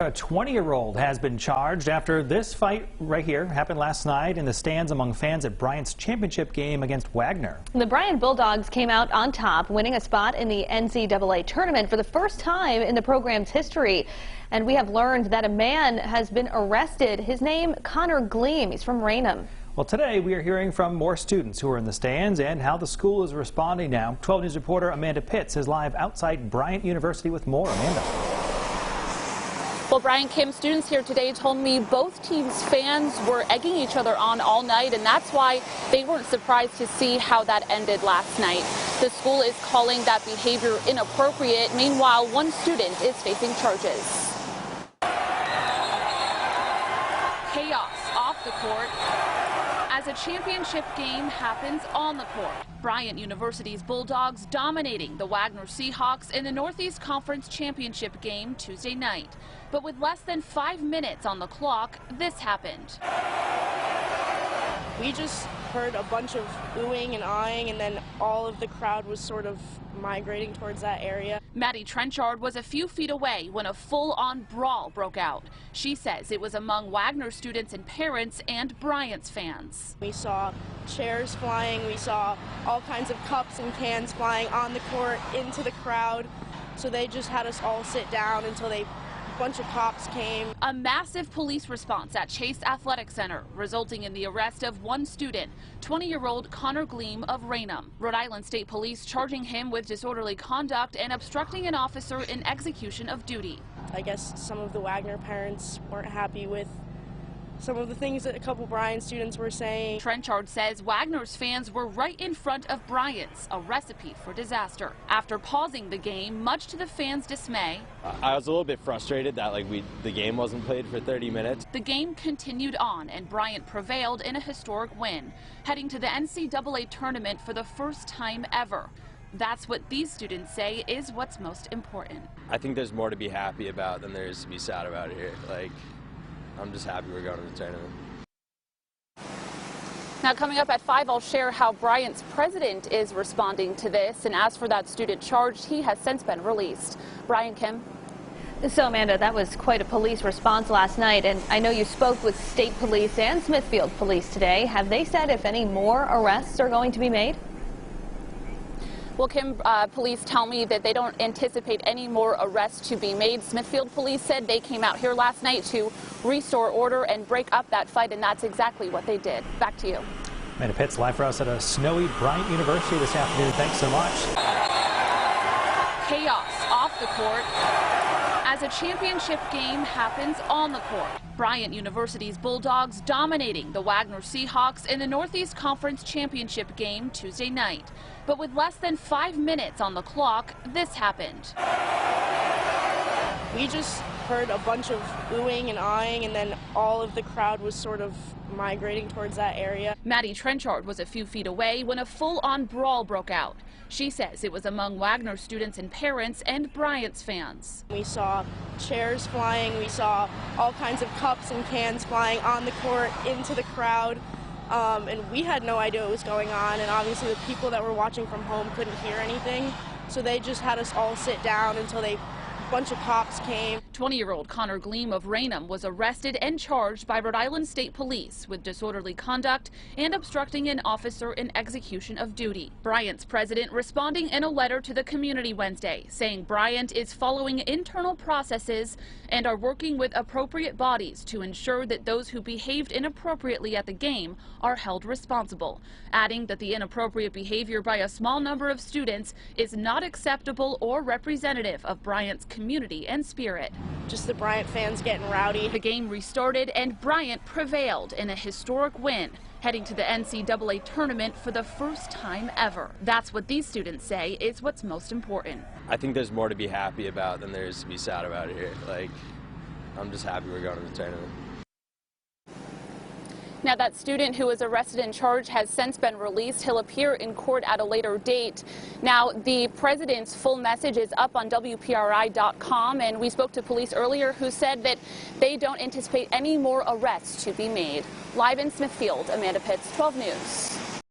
A 20-year-old has been charged after this fight right here happened last night in the stands among fans at Bryant's championship game against Wagner. The Bryant Bulldogs came out on top, winning a spot in the NCAA tournament for the first time in the program's history. And we have learned that a man has been arrested. His name, Connor Gleam. He's from Raynham. Well, today we are hearing from more students who are in the stands and how the school is responding now. 12 News reporter Amanda Pitts is live outside Bryant University with more. Amanda. Well, Brian, Kim, students here today told me both teams' fans were egging each other on all night, and that's why they weren't surprised to see how that ended last night. The school is calling that behavior inappropriate. Meanwhile, one student is facing charges. Chaos off the court as a championship game happens on the court. Bryant University's Bulldogs dominating the Wagner Seahawks in the Northeast Conference Championship game Tuesday night. But with less than 5 minutes on the clock, this happened. We just heard a bunch of oohing and aahing, and then all of the crowd was sort of migrating towards that area. Maddie Trenchard was a few feet away when a full-on brawl broke out. She says it was among Wagner students and parents and Bryant's fans. We saw chairs flying, we saw all kinds of cups and cans flying on the court into the crowd. So they just had us all sit down until a bunch of cops came. A massive police response at Chase Athletic Center, resulting in the arrest of one student, 20-year-old Connor Gleam of Raynham. Rhode Island State Police charging him with disorderly conduct and obstructing an officer in execution of duty. I guess some of the Wagner parents weren't happy with some of the things that a couple Bryant students were saying. Trenchard says Wagner's fans were right in front of Bryant's, a recipe for disaster. After pausing the game, much to the fans' dismay, I was a little bit frustrated that the game wasn't played for 30 minutes. The game continued on and Bryant prevailed in a historic win, heading to the NCAA tournament for the first time ever. That's what these students say is what's most important. I think there's more to be happy about than there is to be sad about here. I'm just happy we're going to the tournament. Now, coming up at 5, I'll share how Bryant's president is responding to this. And as for that student charged, he has since been released. Brian, Kim. So, Amanda, that was quite a police response last night. And I know you spoke with state police and Smithfield police today. Have they said if any more arrests are going to be made? Well, Kim, police tell me that they don't anticipate any more arrests to be made. Smithfield police said they came out here last night to restore order and break up that fight, and that's exactly what they did. Back to you. Amanda Pitts live for us at a snowy Bryant University this afternoon. Thanks so much. Chaos off the court as a championship game happens on the court. Bryant University's Bulldogs dominating the Wagner Seahawks in the Northeast Conference Championship game Tuesday night. But with less than 5 minutes on the clock, this happened. We just heard a bunch of oohing and aahing, and then all of the crowd was sort of migrating towards that area. Maddie Trenchard was a few feet away when a full-on brawl broke out. She says it was among Wagner students and parents and Bryant's fans. We saw chairs flying, we saw all kinds of cups and cans flying on the court into the crowd. And we had no idea what was going on, and obviously the people that were watching from home couldn't hear anything. So they just had us all sit down until a bunch of cops came. 20-year-old Connor Gleam of Raynham was arrested and charged by Rhode Island State Police with disorderly conduct and obstructing an officer in execution of duty. Bryant's president responding in a letter to the community Wednesday, saying Bryant is following internal processes and are working with appropriate bodies to ensure that those who behaved inappropriately at the game are held responsible, adding that the inappropriate behavior by a small number of students is not acceptable or representative of Bryant's community and spirit. Just the Bryant fans getting rowdy. The game restarted and Bryant prevailed in a historic win, heading to the NCAA tournament for the first time ever. That's what these students say is what's most important. I think there's more to be happy about than there is to be sad about here. I'm just happy we're going to the tournament. Now, that student who was arrested and charged has since been released. He'll appear in court at a later date. Now, the president's full message is up on WPRI.com, and we spoke to police earlier who said that they don't anticipate any more arrests to be made. Live in Smithfield, Amanda Pitts, 12 News.